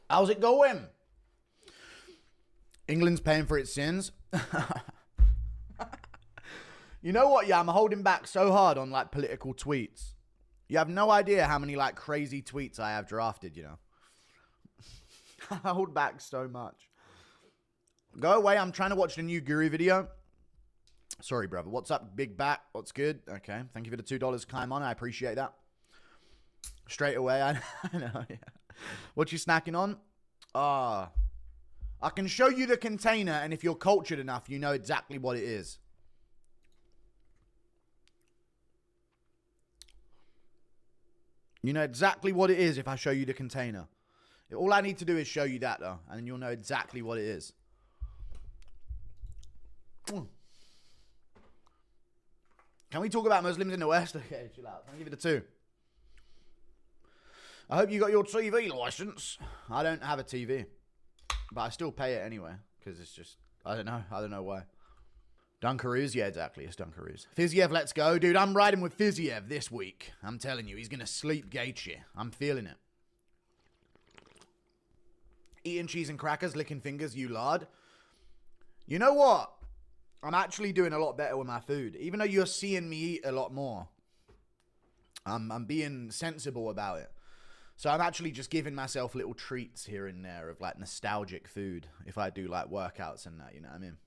How's it going? England's paying for its sins. You know what? Yeah, I'm holding back so hard on like political tweets. You have no idea how many like crazy tweets I have drafted, you know. I hold back so much. Go away. I'm trying to watch the new Guru video. Sorry, brother. What's up, Big Back? What's good? Okay. Thank you for the $2, Climb on. I appreciate that. Straight away. I know, yeah. What you snacking on? I can show you the container, and if you're cultured enough, you know exactly what it is. You know exactly what it is if I show you the container. All I need to do is show you that, though, and you'll know exactly what it is. Can we talk about Muslims in the West? Okay, chill out. I'll give it a 2. I hope you got your TV license. I don't have a TV, but I still pay it anyway, because it's just, I don't know why. Dunkaroos? Yeah, exactly. It's Dunkaroos. FIZIEV, let's go. Dude, I'm riding with FIZIEV this week. I'm telling you, he's going to sleep GEATHJE. I'm feeling it. Eating cheese and crackers, licking fingers, you lard. You know what? I'm actually doing a lot better with my food. Even though you're seeing me eat a lot more, I'm being sensible about it. So I'm actually just giving myself little treats here and there of like nostalgic food if I do like workouts and that, you know what I mean?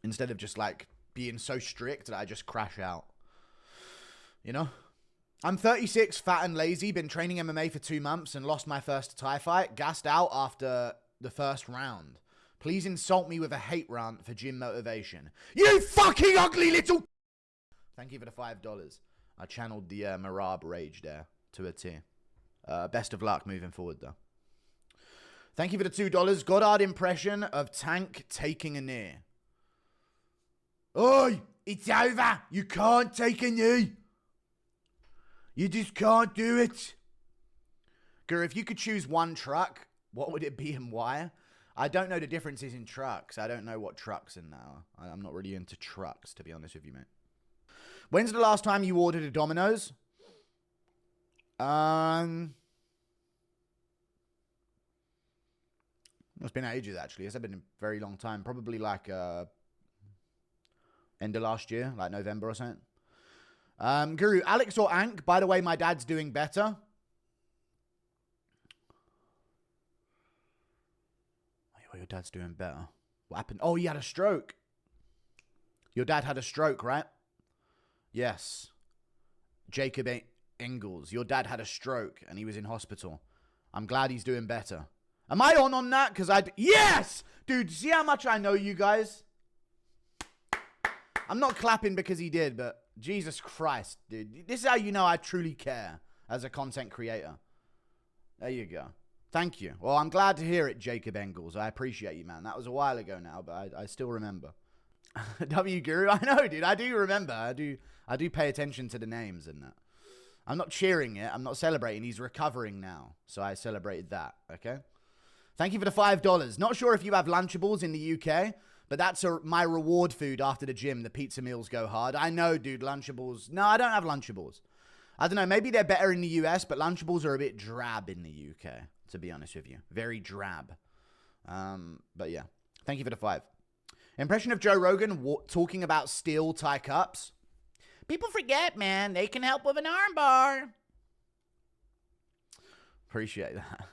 Instead of just like being so strict that I just crash out. You know? I'm 36, fat and lazy, been training MMA for 2 months and lost my first Thai fight. Gassed out after the first round. Please insult me with a hate rant for gym motivation. You fucking ugly little... Thank you for the $5. I channeled the MERAB rage there to a T. Best of luck moving forward though. Thank you for the $2. Goddard impression of Tank taking a knee. Oi! It's over! You can't take a knee! You just can't do it! Guru, if you could choose one truck, what would it be and why? I don't know the differences in trucks. I don't know what trucks in now. I'm not really into trucks, to be honest with you, mate. When's the last time you ordered a Dominoes? It's been ages, actually. It's been a very long time. Probably like... end of last year, like November or something. Guru, Alex or Ank? By the way, my dad's doing better. Oh, your dad's doing better. What happened? Oh, he had a stroke. Your dad had a stroke, right? Yes. Jacob Engels. Your dad had a stroke and he was in hospital. I'm glad he's doing better. Am I on that? Because yes! Dude, see how much I know you guys? I'm not clapping because he did, but Jesus Christ, dude. This is how you know I truly care as a content creator. There you go. Thank you. Well, I'm glad to hear it, Jacob Engels. I appreciate you, man. That was a while ago now, but I still remember. W Guru, I know, dude. I do remember. I do pay attention to the names and that. I'm not cheering it. I'm not celebrating. He's recovering now. So I celebrated that, okay? Thank you for the $5. Not sure if you have Lunchables in the UK, but that's my reward food after the gym. The pizza meals go hard. I know, dude. Lunchables. No, I don't have Lunchables. I don't know. Maybe they're better in the US, but Lunchables are a bit drab in the UK, to be honest with you. Very drab. But yeah. Thank you for the 5. Impression of Joe Rogan talking about steel Thai cups. People forget, man. They can help with an armbar. Appreciate that.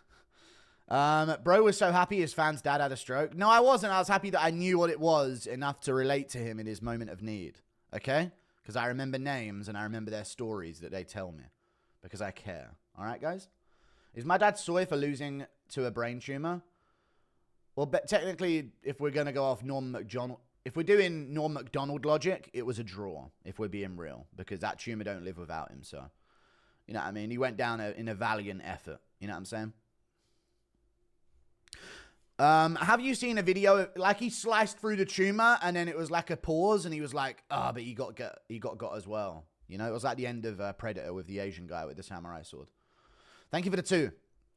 Bro was so happy his fan's dad had a stroke. No, I wasn't. I was happy that I knew what it was enough to relate to him in his moment of need. Okay? Because I remember names and I remember their stories that they tell me. Because I care. All right, guys? Is my dad soy for losing to a brain tumor? Well, but technically, if we're going to go off Norm MacDonald... If we're doing Norm MacDonald logic, it was a draw, if we're being real. Because that tumor don't live without him, so... You know what I mean? He went down in a valiant effort. You know what I'm saying? Have you seen a video, like he sliced through the tumor and then it was like a pause and he was like, but he got as well. You know, it was like the end of Predator with the Asian guy with the samurai sword. Thank you for the 2.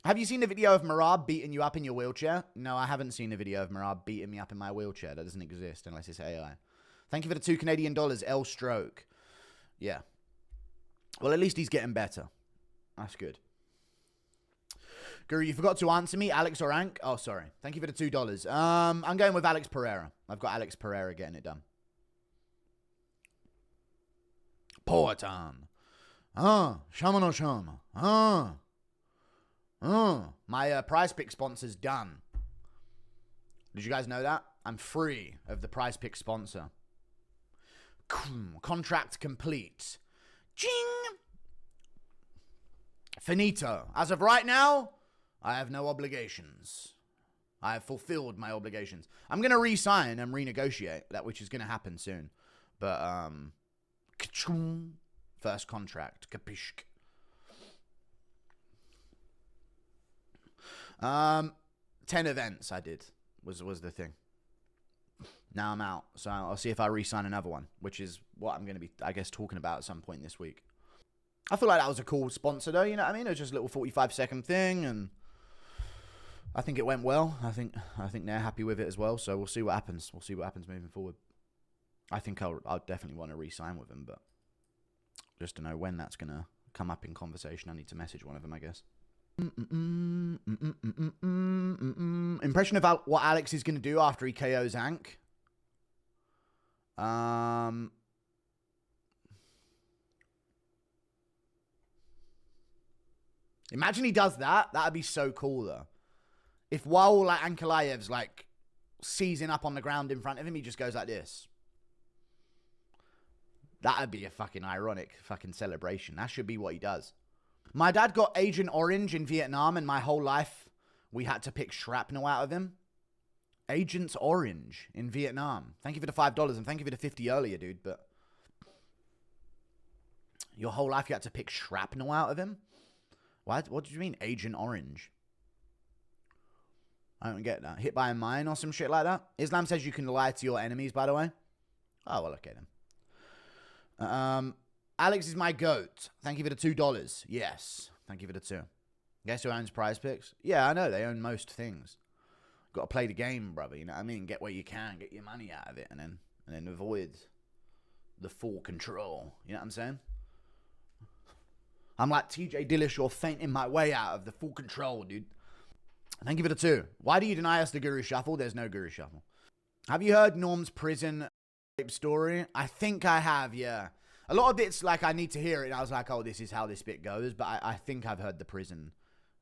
Have you seen the video of MERAB beating you up in your wheelchair? No, I haven't seen a video of MERAB beating me up in my wheelchair. That doesn't exist unless it's AI. Thank you for the $2 Canadian. L stroke. Yeah. Well, at least he's getting better. That's good. Guru, you forgot to answer me. Alex or Ank? Oh, sorry. Thank you for the $2. I'm going with Alex Pereira. I've got Alex Pereira getting it done. POATAN. Shama no Shama. My prize pick sponsor's done. Did you guys know that? I'm free of the prize pick sponsor. Contract complete. Ching! Finito. As of right now, I have no obligations. I have fulfilled my obligations. I'm going to re-sign and renegotiate that, which is going to happen soon. But, first contract. Kapishk. 10 events I did was the thing. Now I'm out. So I'll see if I re-sign another one, which is what I'm going to be, I guess, talking about at some point this week. I feel like that was a cool sponsor, though. You know what I mean? It was just a little 45-second thing, and I think it went well. I think they're happy with it as well. So we'll see what happens. We'll see what happens moving forward. I think I'll definitely want to re-sign with them, but just to know when that's going to come up in conversation, I need to message one of them, I guess. Impression about what Alex is going to do after he KOs Ank. Imagine he does that. That'd be so cool, though. If while like ANKALAEV's like seizing up on the ground in front of him, he just goes like this. That'd be a fucking ironic fucking celebration. That should be what he does. My dad got Agent Orange in Vietnam, and my whole life we had to pick shrapnel out of him. Agent Orange in Vietnam. Thank you for the $5, and thank you for the 50 earlier, dude. But your whole life you had to pick shrapnel out of him? What did you mean, Agent Orange? I don't get that. Hit by a mine or some shit like that? Islam says you can lie to your enemies, by the way. Oh, well, okay then. Alex is my goat. Thank you for the $2. Yes. Thank you for the 2. Guess who owns Prize Picks? Yeah, I know. They own most things. Got to play the game, brother. You know what I mean? Get what you can. Get your money out of it. And then avoid the full control. You know what I'm saying? I'm like TJ Dillashaw fainting my way out of the full control, dude. Thank you for the 2. Why do you deny us the Guru Shuffle? There's no Guru Shuffle. Have you heard Norm's prison rape story? I think I have, yeah. A lot of bits, like, I need to hear it, and I was like, oh, this is how this bit goes. But I think I've heard the prison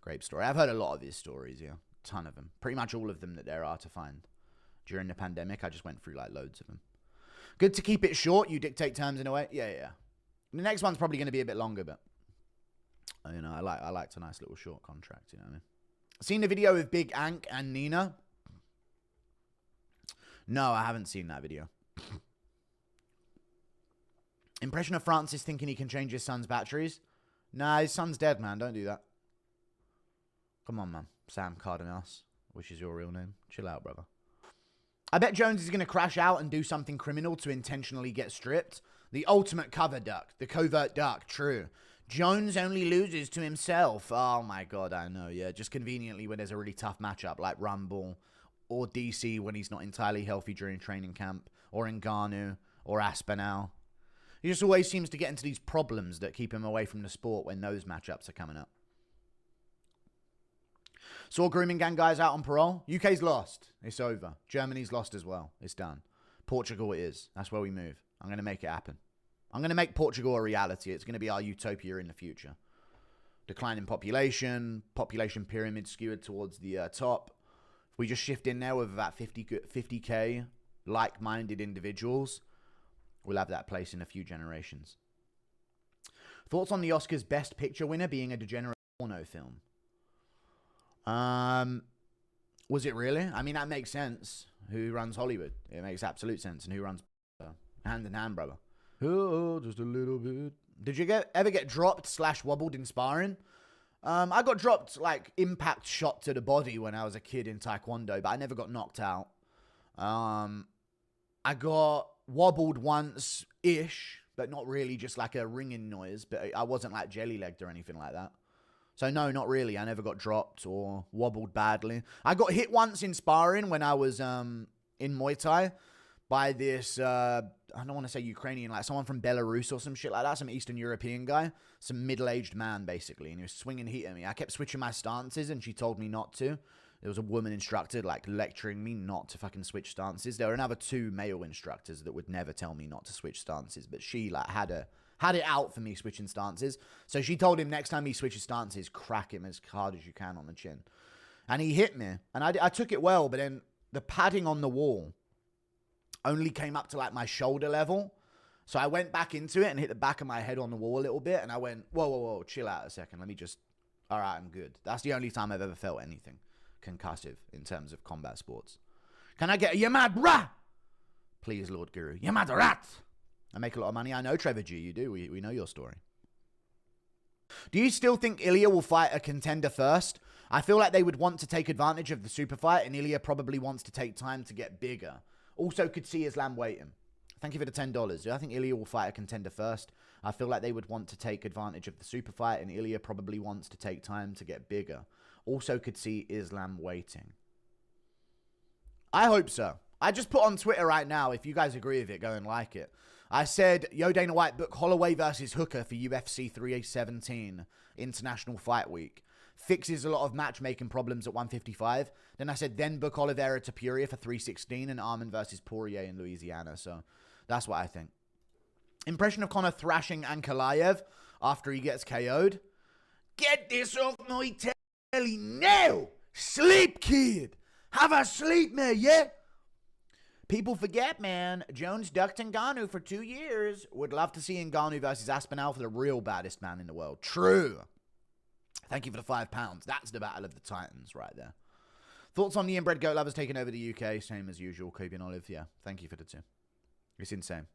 grape story. I've heard a lot of his stories, yeah. A ton of them. Pretty much all of them that there are to find. During the pandemic, I just went through, like, loads of them. Good to keep it short. You dictate terms in a way. Yeah. The next one's probably going to be a bit longer, but, you know, I liked a nice little short contract, you know what I mean? Seen the video with Big Ank and Nina? No, I haven't seen that video. Impression of Francis thinking he can change his son's batteries? Nah, his son's dead, man. Don't do that. Come on, man. Sam Cardenas, which is your real name. Chill out, brother. I bet Jones is going to crash out and do something criminal to intentionally get stripped. The ultimate cover duck. The covert duck. True. Jones only loses to himself. Oh, my God, I know. Yeah, just conveniently when there's a really tough matchup like Rumble or DC when he's not entirely healthy during training camp, or Ngannou or Aspinall. He just always seems to get into these problems that keep him away from the sport when those matchups are coming up. Saw Grooming Gang guys out on parole. UK's lost. It's over. Germany's lost as well. It's done. Portugal it is. That's where we move. I'm going to make it happen. I'm going to make Portugal a reality. It's going to be our utopia in the future. Declining population pyramid skewed towards the top. If we just shift in there with about 50K like-minded individuals, we'll have that place in a few generations. Thoughts on the Oscars Best Picture winner being a degenerate porno film? Was it really? I mean, that makes sense. Who runs Hollywood? It makes absolute sense. And who runs hand in hand, brother? Oh, just a little bit. Did you ever get dropped / wobbled in sparring? I got dropped, like, impact shot to the body when I was a kid in Taekwondo, but I never got knocked out. I got wobbled once-ish, but not really, just like a ringing noise. But I wasn't, like, jelly-legged or anything like that. So, no, not really. I never got dropped or wobbled badly. I got hit once in sparring when I was in Muay Thai. by this, I don't want to say Ukrainian, like someone from Belarus or some shit like that, some Eastern European guy, some middle-aged man, basically, and he was swinging heat at me. I kept switching my stances, and she told me not to. There was a woman instructor, like, lecturing me not to fucking switch stances. There were another 2 male instructors that would never tell me not to switch stances, but she, like, had it out for me switching stances. So she told him next time he switches stances, crack him as hard as you can on the chin. And he hit me, and I took it well, but then the padding on the wall only came up to, like, my shoulder level. So I went back into it and hit the back of my head on the wall a little bit, and I went, whoa, chill out a second. Let me just, all right, I'm good. That's the only time I've ever felt anything concussive in terms of combat sports. Can I get a you mad rat? Please, Lord Guru. You mad rat. I make a lot of money. I know, Trevor G, you do. We know your story. Do you still think ILIA will fight a contender first? I feel like they would want to take advantage of the super fight, and ILIA probably wants to take time to get bigger. Also could see Islam waiting. Thank you for the $10. I think ILIA will fight a contender first. I feel like they would want to take advantage of the super fight, and ILIA probably wants to take time to get bigger. Also could see Islam waiting. I hope so. I just put on Twitter right now, if you guys agree with it, go and like it. I said, yo, Dana White, book Holloway versus Hooker for UFC 317 International Fight Week. Fixes a lot of matchmaking problems at 155. Then I said, then book Oliveira to Puria for 316 and Arman versus Poirier in Louisiana. So that's what I think. Impression of Conor thrashing ANKALAEV after he gets KO'd. Get this off my telly now. Sleep, kid. Have a sleep, man, yeah? People forget, man. Jones ducked Ngannou for 2 years. Would love to see Ngannou versus Aspinall for the real baddest man in the world. True. Thank you for the £5. That's the battle of the Titans right there. Thoughts on the inbred goat lovers taking over the UK? Same as usual. Kobe and Olive. Yeah. Thank you for the 2. It's insane.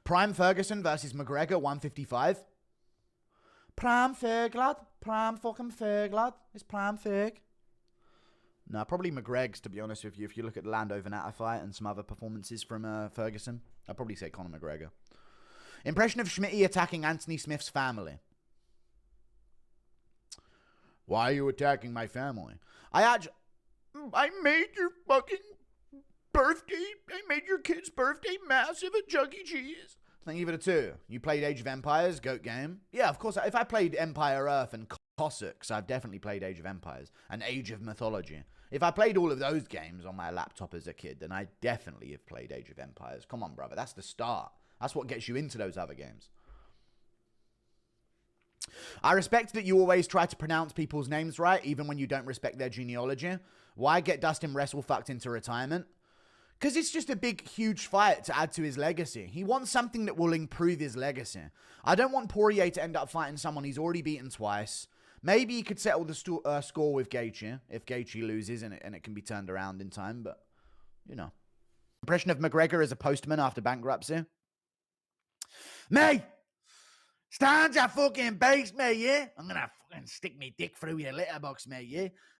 Prime Ferguson versus McGregor 155. Prime Ferg, lad. Prime fucking Ferg, lad. It's Prime Ferg. No, probably McGreg's, to be honest with you. If you look at the Lando Venata fight and some other performances from Ferguson, I'd probably say Conor McGregor. Impression of Schmitty attacking Anthony Smith's family. Why are you attacking my family? I made your fucking birthday. I made your kid's birthday massive at Chuck E. Cheese. Thank you for the 2. You played Age of Empires, GOAT game? Yeah, of course. If I played Empire Earth and Cossacks, I've definitely played Age of Empires and Age of Mythology. If I played all of those games on my laptop as a kid, then I definitely have played Age of Empires. Come on, brother. That's the start. That's what gets you into those other games. I respect that you always try to pronounce people's names right, even when you don't respect their genealogy. Why get Dustin wrestle fucked into retirement? Because it's just a big, huge fight to add to his legacy. He wants something that will improve his legacy. I don't want Poirier to end up fighting someone he's already beaten twice. Maybe he could settle the score with GEATHJE if GEATHJE loses and it can be turned around in time. But, you know. Impression of McGregor as a postman after bankruptcy. Mate! Stand your fucking base, mate, yeah? I'm gonna fucking stick me dick through your letterbox, mate, yeah?